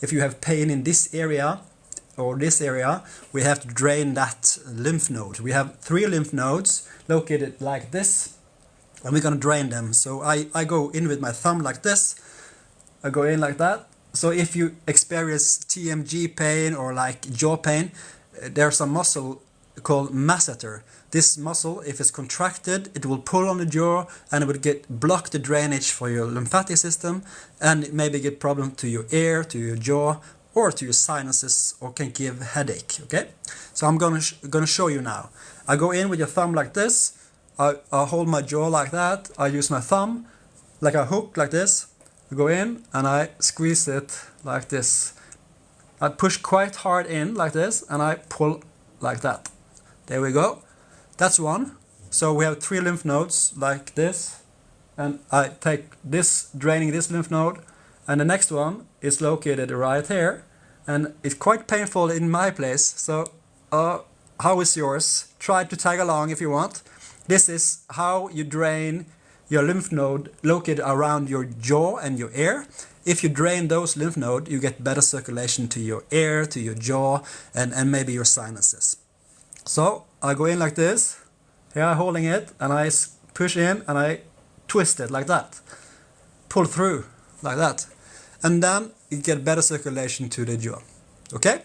if you have pain in this area or this area, we have to drain that lymph node. We have 3 lymph nodes located like this, and we're going to drain them. So I go in with my thumb like this. I go in like that. So if you experience TMJ pain or like jaw pain, there's a muscle called masseter. This muscle, if it's contracted, it will pull on the jaw and it will block the drainage for your lymphatic system, and maybe get problem to your ear, to your jaw, or to your sinuses, or can give headache. Okay, so I'm gonna show you now. I go in with your thumb like this. I hold my jaw like that. I use my thumb like a hook like this. I go in and I squeeze it like this. I push quite hard in like this, and I pull like that. There we go. That's one. So we have 3 lymph nodes like this, and I take this, draining this lymph node, and the next one is located right here, and it's quite painful in my place. So how is yours? Try to tag along if you want. This is how you drain your lymph node located around your jaw and your ear. If you drain those lymph nodes, you get better circulation to your ear, to your jaw, and maybe your sinuses. So I go in like this. Here I'm holding it, and I push in and I twist it like that. Pull through like that. And then you get better circulation to the jaw. Okay?